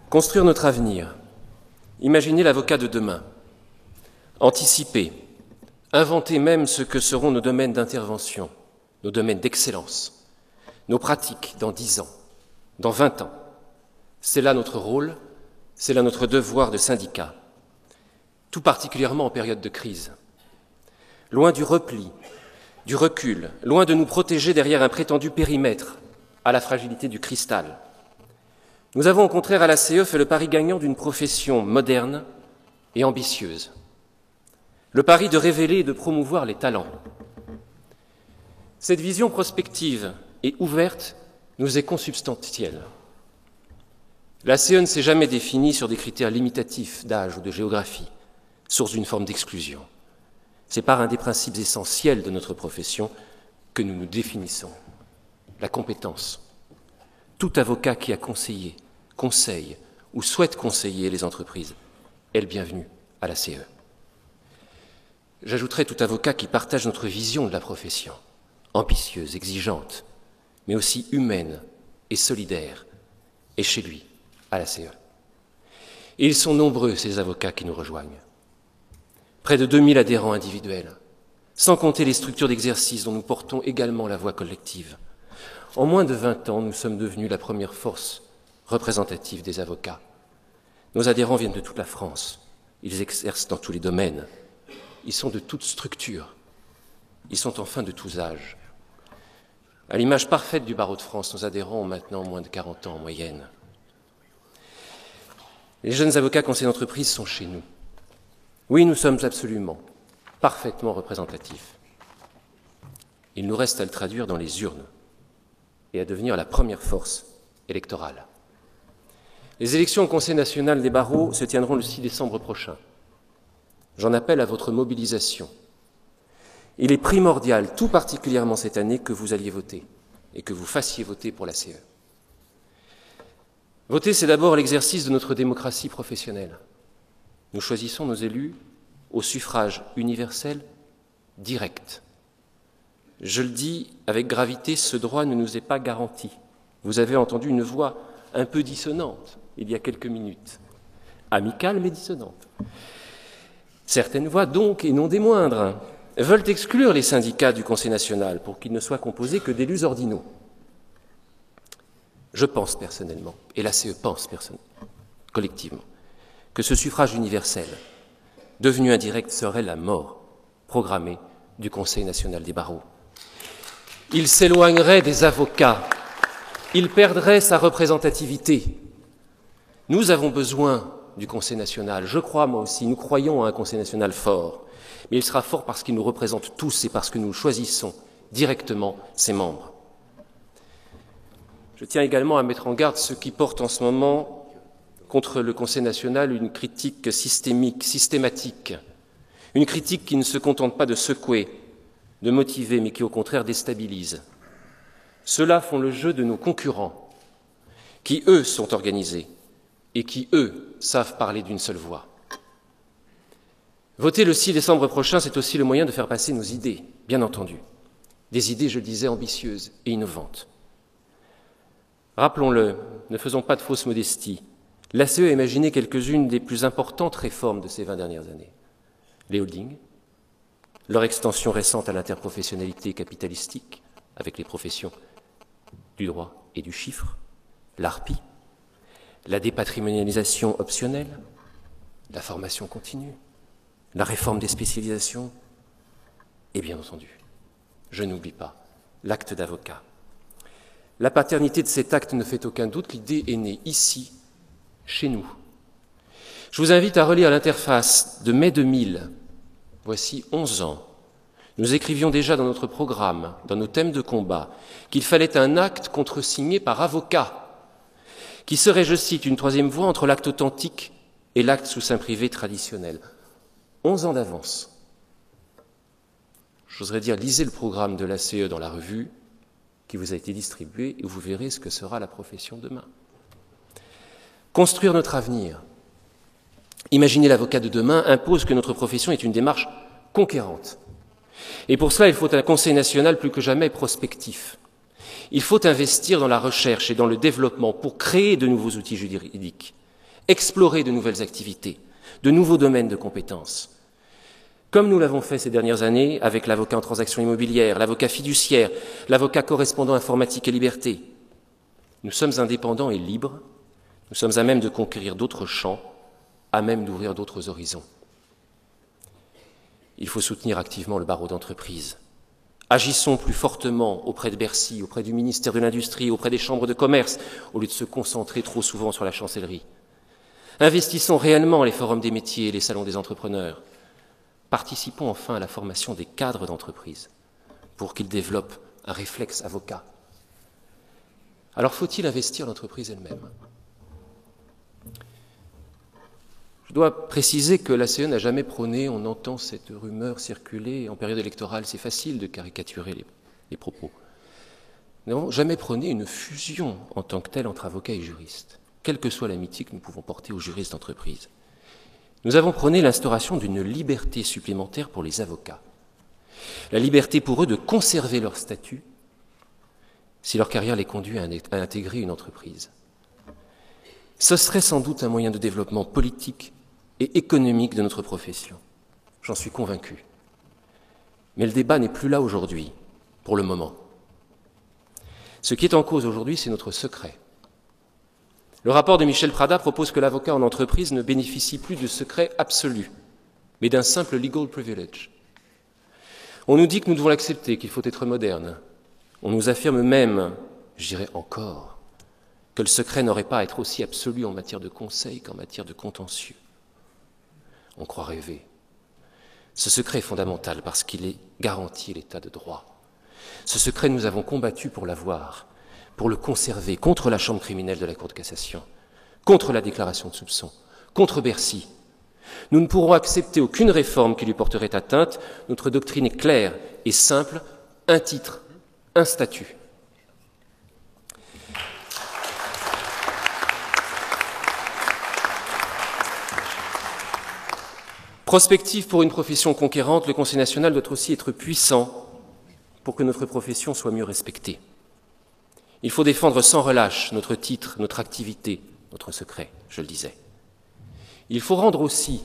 Construire notre avenir, imaginer l'avocat de demain, anticiper, inventer même ce que seront nos domaines d'intervention, nos domaines d'excellence, nos pratiques dans 10 ans, dans 20 ans. C'est là notre rôle, c'est là notre devoir de syndicat, tout particulièrement en période de crise. Loin du repli, du recul, loin de nous protéger derrière un prétendu périmètre à la fragilité du cristal. Nous avons au contraire à la CE fait le pari gagnant d'une profession moderne et ambitieuse. Le pari de révéler et de promouvoir les talents. Cette vision prospective et ouverte nous est consubstantielle. La CE ne s'est jamais définie sur des critères limitatifs d'âge ou de géographie, source d'une forme d'exclusion. C'est par un des principes essentiels de notre profession que nous nous définissons, la compétence. Tout avocat qui a conseillé, conseille ou souhaite conseiller les entreprises est le bienvenu à la CE. J'ajouterai tout avocat qui partage notre vision de la profession, ambitieuse, exigeante, mais aussi humaine et solidaire, et chez lui, à la CE. Et ils sont nombreux, ces avocats qui nous rejoignent. Près de 2000 adhérents individuels, sans compter les structures d'exercice dont nous portons également la voix collective. En moins de 20 ans, nous sommes devenus la première force représentative des avocats. Nos adhérents viennent de toute la France. Ils exercent dans tous les domaines. Ils sont de toutes structures. Ils sont enfin de tous âges. À l'image parfaite du barreau de France, nos adhérents ont maintenant moins de 40 ans en moyenne. Les jeunes avocats conseillers d'entreprise sont chez nous. Oui, nous sommes absolument, parfaitement représentatifs. Il nous reste à le traduire dans les urnes et à devenir la première force électorale. Les élections au Conseil national des barreaux se tiendront le 6 décembre prochain. J'en appelle à votre mobilisation. Il est primordial, tout particulièrement cette année, que vous alliez voter et que vous fassiez voter pour la CE. Voter, c'est d'abord l'exercice de notre démocratie professionnelle. Nous choisissons nos élus au suffrage universel direct. Je le dis avec gravité, ce droit ne nous est pas garanti. Vous avez entendu une voix un peu dissonante il y a quelques minutes, amicale mais dissonante. Certaines voix donc, et non des moindres, veulent exclure les syndicats du Conseil national pour qu'ils ne soient composés que d'élus ordinaux. Je pense personnellement, et la CE pense collectivement, que ce suffrage universel, devenu indirect, serait la mort programmée du Conseil national des barreaux. Il s'éloignerait des avocats, il perdrait sa représentativité. Nous avons besoin du Conseil national, je crois moi aussi, nous croyons à un Conseil national fort, mais il sera fort parce qu'il nous représente tous et parce que nous choisissons directement ses membres. Je tiens également à mettre en garde ceux qui portent en ce moment contre le Conseil national une critique systématique, une critique qui ne se contente pas de secouer, de motiver, mais qui au contraire déstabilise. Ceux-là font le jeu de nos concurrents, qui eux sont organisés et qui eux savent parler d'une seule voix. Voter le 6 décembre prochain, c'est aussi le moyen de faire passer nos idées, bien entendu. Des idées, je le disais, ambitieuses et innovantes. Rappelons-le, ne faisons pas de fausse modestie. L'ACE a imaginé quelques-unes des plus importantes réformes de ces 20 dernières années. Les holdings, leur extension récente à l'interprofessionnalité capitalistique, avec les professions du droit et du chiffre, l'ARPI, la dépatrimonialisation optionnelle, la formation continue, la réforme des spécialisations, et bien entendu, je n'oublie pas, l'acte d'avocat. La paternité de cet acte ne fait aucun doute, l'idée est née ici, chez nous. Je vous invite à relire l'interface de mai 2000. Voici 11 ans. Nous écrivions déjà dans notre programme, dans nos thèmes de combat, qu'il fallait un acte contresigné par avocat, qui serait, je cite, une troisième voie entre l'acte authentique et l'acte sous seing privé traditionnel. 11 ans d'avance. J'oserais dire, lisez le programme de l'ACE dans la revue qui vous a été distribué et vous verrez ce que sera la profession demain. Construire notre avenir, imaginer l'avocat de demain impose que notre profession est une démarche conquérante. Et pour cela, il faut un Conseil national plus que jamais prospectif. Il faut investir dans la recherche et dans le développement pour créer de nouveaux outils juridiques, explorer de nouvelles activités, de nouveaux domaines de compétences. Comme nous l'avons fait ces dernières années avec l'avocat en transactions immobilières, l'avocat fiduciaire, l'avocat correspondant informatique et liberté. Nous sommes indépendants et libres, nous sommes à même de conquérir d'autres champs, à même d'ouvrir d'autres horizons. Il faut soutenir activement le barreau d'entreprise. Agissons plus fortement auprès de Bercy, auprès du ministère de l'Industrie, auprès des chambres de commerce, au lieu de se concentrer trop souvent sur la chancellerie. Investissons réellement les forums des métiers et les salons des entrepreneurs. Participons enfin à la formation des cadres d'entreprise pour qu'ils développent un réflexe avocat. Alors faut-il investir l'entreprise elle-même ? Je dois préciser que l'ACE n'a jamais prôné, on entend cette rumeur circuler en période électorale, c'est facile de caricaturer les propos. Nous n'avons jamais prôné une fusion en tant que telle entre avocats et juristes, quelle que soit l'amitié que nous pouvons porter aux juristes d'entreprise. Nous avons prôné l'instauration d'une liberté supplémentaire pour les avocats. La liberté pour eux de conserver leur statut si leur carrière les conduit à intégrer une entreprise. Ce serait sans doute un moyen de développement politique et économique de notre profession. J'en suis convaincu. Mais le débat n'est plus là aujourd'hui, pour le moment. Ce qui est en cause aujourd'hui, c'est notre secret. Le rapport de Michel Prada propose que l'avocat en entreprise ne bénéficie plus de secret absolu, mais d'un simple legal privilege. On nous dit que nous devons l'accepter, qu'il faut être moderne. On nous affirme même, je dirais encore, que le secret n'aurait pas à être aussi absolu en matière de conseil qu'en matière de contentieux. On croit rêver. Ce secret est fondamental parce qu'il garantit l'état de droit. Ce secret, nous avons combattu pour l'avoir, pour le conserver contre la chambre criminelle de la Cour de cassation, contre la déclaration de soupçon, contre Bercy. Nous ne pourrons accepter aucune réforme qui lui porterait atteinte. Notre doctrine est claire et simple, un titre, un statut. Prospective pour une profession conquérante, le Conseil national doit aussi être puissant pour que notre profession soit mieux respectée. Il faut défendre sans relâche notre titre, notre activité, notre secret, je le disais. Il faut rendre aussi,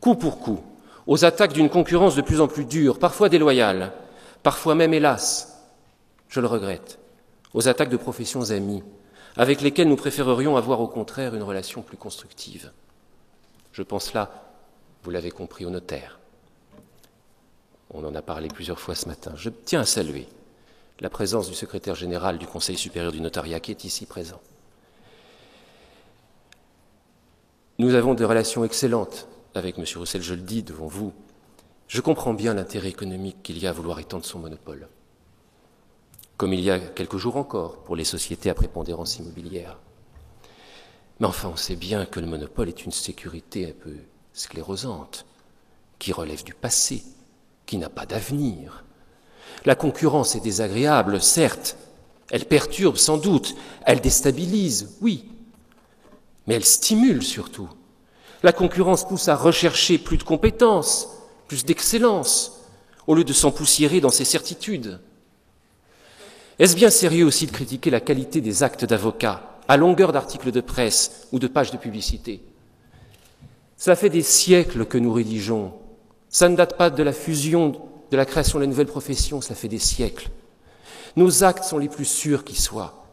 coup pour coup, aux attaques d'une concurrence de plus en plus dure, parfois déloyale, parfois même, hélas, je le regrette, aux attaques de professions amies, avec lesquelles nous préférerions avoir au contraire une relation plus constructive. Je pense là, vous l'avez compris, aux notaires. On en a parlé plusieurs fois ce matin. Je tiens à saluer la présence du secrétaire général du Conseil supérieur du notariat qui est ici présent. Nous avons des relations excellentes avec M. Roussel, je le dis devant vous. Je comprends bien l'intérêt économique qu'il y a à vouloir étendre son monopole, comme il y a quelques jours encore pour les sociétés à prépondérance immobilière. Mais enfin, on sait bien que le monopole est une sécurité un peu sclérosante, qui relève du passé, qui n'a pas d'avenir. La concurrence est désagréable, certes, elle perturbe sans doute, elle déstabilise, oui, mais elle stimule surtout. La concurrence pousse à rechercher plus de compétences, plus d'excellence, au lieu de s'empoussiérer dans ses certitudes. Est-ce bien sérieux aussi de critiquer la qualité des actes d'avocat, à longueur d'articles de presse ou de pages de publicité? Cela fait des siècles que nous rédigeons. Ça ne date pas de la fusion, de la création de la nouvelle profession, cela fait des siècles. Nos actes sont les plus sûrs qui soient.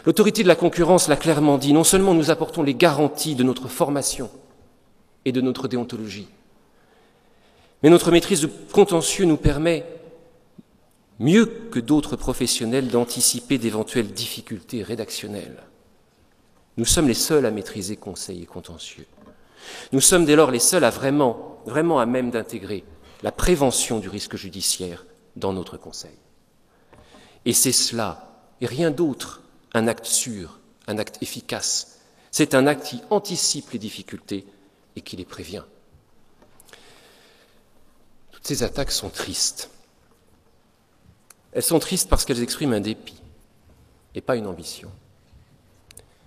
L'autorité de la concurrence l'a clairement dit, non seulement nous apportons les garanties de notre formation et de notre déontologie, mais notre maîtrise de contentieux nous permet, mieux que d'autres professionnels, d'anticiper d'éventuelles difficultés rédactionnelles. Nous sommes les seuls à maîtriser conseil et contentieux. Nous sommes dès lors les seuls à vraiment à même d'intégrer la prévention du risque judiciaire dans notre conseil. Et c'est cela, et rien d'autre, un acte sûr, un acte efficace. C'est un acte qui anticipe les difficultés et qui les prévient. Toutes ces attaques sont tristes. Elles sont tristes parce qu'elles expriment un dépit et pas une ambition.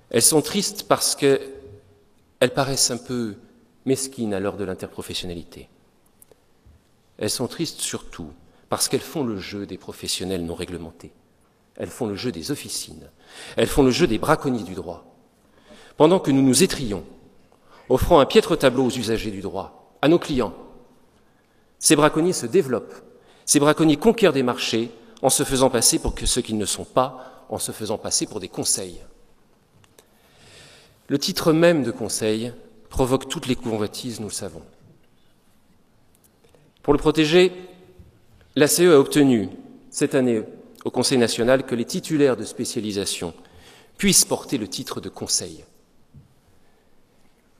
Elles sont tristes parce qu'elles paraissent un peu mesquines à l'heure de l'interprofessionnalité. Elles sont tristes surtout parce qu'elles font le jeu des professionnels non réglementés. Elles font le jeu des officines. Elles font le jeu des braconniers du droit. pendant que nous nous étrions, offrant un piètre tableau aux usagers du droit, à nos clients, ces braconniers se développent, ces braconniers conquièrent des marchés en se faisant passer pour ceux qu'ils ne sont pas, en se faisant passer pour des conseils. Le titre même de conseil provoque toutes les convoitises, nous le savons. Pour le protéger, l'ACE a obtenu cette année au Conseil national que les titulaires de spécialisation puissent porter le titre de conseil.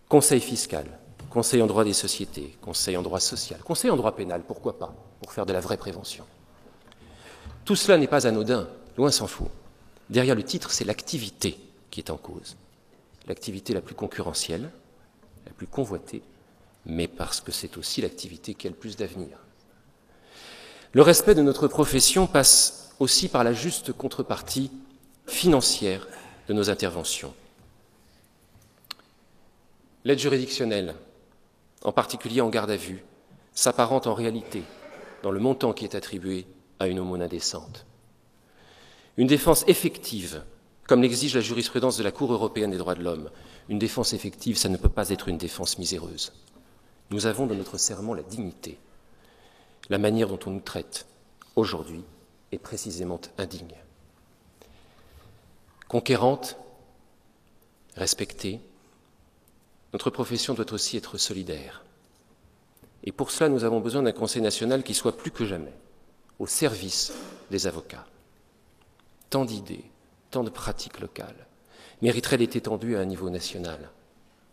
Conseil fiscal, conseil en droit des sociétés, conseil en droit social, conseil en droit pénal, pourquoi pas, pour faire de la vraie prévention. Tout cela n'est pas anodin, loin s'en faut. Derrière le titre, c'est l'activité qui est en cause. L'activité la plus concurrentielle, la plus convoitée, mais parce que c'est aussi l'activité qui a le plus d'avenir. Le respect de notre profession passe aussi par la juste contrepartie financière de nos interventions. L'aide juridictionnelle, en particulier en garde à vue, s'apparente en réalité, dans le montant qui est attribué, à une aumône indécente. Une défense effective, comme l'exige la jurisprudence de la Cour européenne des droits de l'homme, une défense effective, ça ne peut pas être une défense miséreuse. Nous avons dans notre serment la dignité. La manière dont on nous traite aujourd'hui est précisément indigne. Conquérante, respectée, notre profession doit aussi être solidaire. Et pour cela, nous avons besoin d'un Conseil national qui soit plus que jamais au service des avocats. Tant d'idées, tant de pratiques locales mériteraient d'être étendues à un niveau national.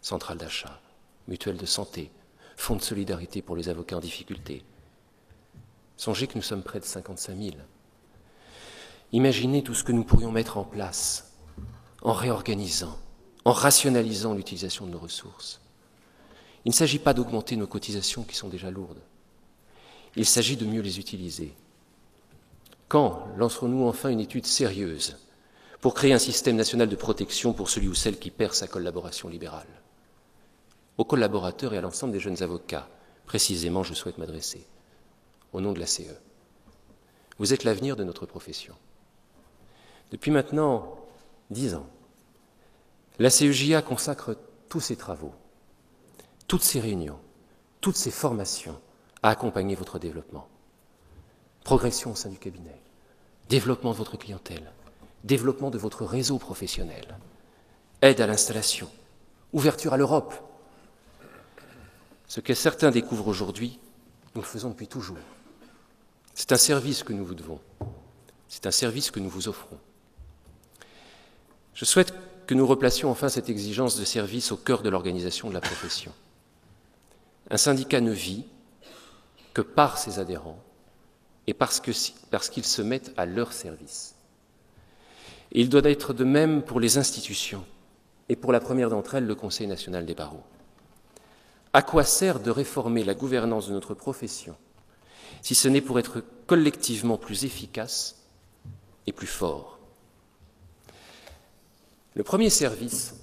Centrale d'achat, mutuelle de santé, fonds de solidarité pour les avocats en difficulté. Songez que nous sommes près de 55 000. Imaginez tout ce que nous pourrions mettre en place en réorganisant, en rationalisant l'utilisation de nos ressources. Il ne s'agit pas d'augmenter nos cotisations qui sont déjà lourdes. Il s'agit de mieux les utiliser. Quand lancerons-nous enfin une étude sérieuse pour créer un système national de protection pour celui ou celle qui perd sa collaboration libérale? Aux collaborateurs et à l'ensemble des jeunes avocats, précisément, je souhaite m'adresser, au nom de la CE. Vous êtes l'avenir de notre profession. Depuis maintenant 10 ans, la CEJA consacre tous ses travaux, toutes ses réunions, toutes ses formations à accompagner votre développement. Progression au sein du cabinet, développement de votre clientèle, développement de votre réseau professionnel, aide à l'installation, ouverture à l'Europe. Ce que certains découvrent aujourd'hui, nous le faisons depuis toujours. C'est un service que nous vous devons, c'est un service que nous vous offrons. Je souhaite que nous replacions enfin cette exigence de service au cœur de l'organisation de la profession. Un syndicat ne vit que par ses adhérents et parce qu'ils se mettent à leur service. Et il doit être de même pour les institutions, et pour la première d'entre elles, le Conseil national des barreaux. À quoi sert de réformer la gouvernance de notre profession si ce n'est pour être collectivement plus efficace et plus fort? Le premier service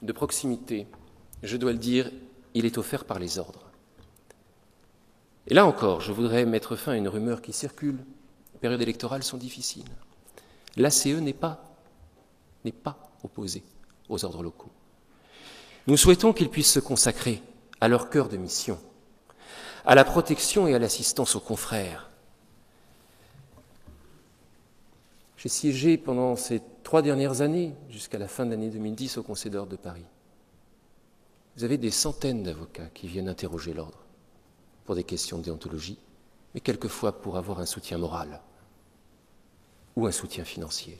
de proximité, je dois le dire, il est offert par les ordres. Et là encore, je voudrais mettre fin à une rumeur qui circule. Les périodes électorales sont difficiles. L'ACE n'est pas opposée aux ordres locaux. Nous souhaitons qu'ils puissent se consacrer à leur cœur de mission, à la protection et à l'assistance aux confrères. J'ai siégé pendant ces 3 dernières années, jusqu'à la fin de l'année 2010, au Conseil d'ordre de Paris. Vous avez des centaines d'avocats qui viennent interroger l'ordre pour des questions de déontologie, mais quelquefois pour avoir un soutien moral ou un soutien financier.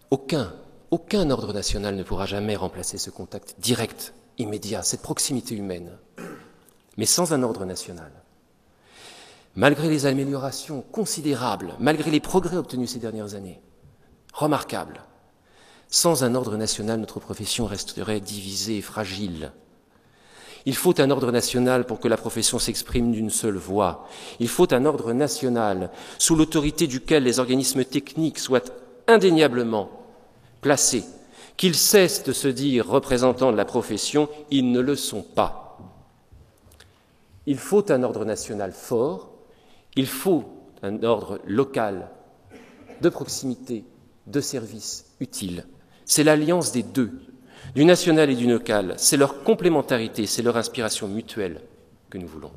Aucun ordre national ne pourra jamais remplacer ce contact direct, immédiat, cette proximité humaine. Mais sans un ordre national, malgré les améliorations considérables, malgré les progrès obtenus ces dernières années, remarquables, sans un ordre national, notre profession resterait divisée et fragile. Il faut un ordre national pour que la profession s'exprime d'une seule voix. Il faut un ordre national sous l'autorité duquel les organismes techniques soient indéniablement placés, qu'ils cessent de se dire représentants de la profession, ils ne le sont pas. Il faut un ordre national fort, il faut un ordre local de proximité, de service utile, c'est l'alliance des deux, du national et du local, c'est leur complémentarité, c'est leur inspiration mutuelle que nous voulons.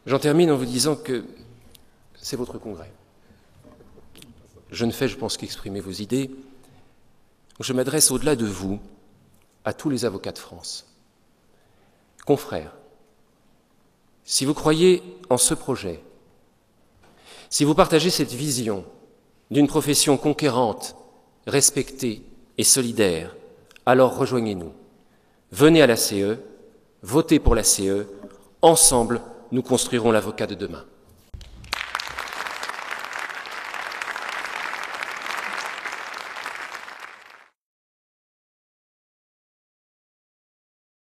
J'en termine en vous disant que c'est votre congrès. Je ne fais, je pense, qu'exprimer vos idées. Je m'adresse au-delà de vous à tous les avocats de France. Confrères, si vous croyez en ce projet, si vous partagez cette vision d'une profession conquérante, respectée et solidaire, alors rejoignez-nous. Venez à la CE, votez pour la CE, ensemble nous construirons l'avocat de demain.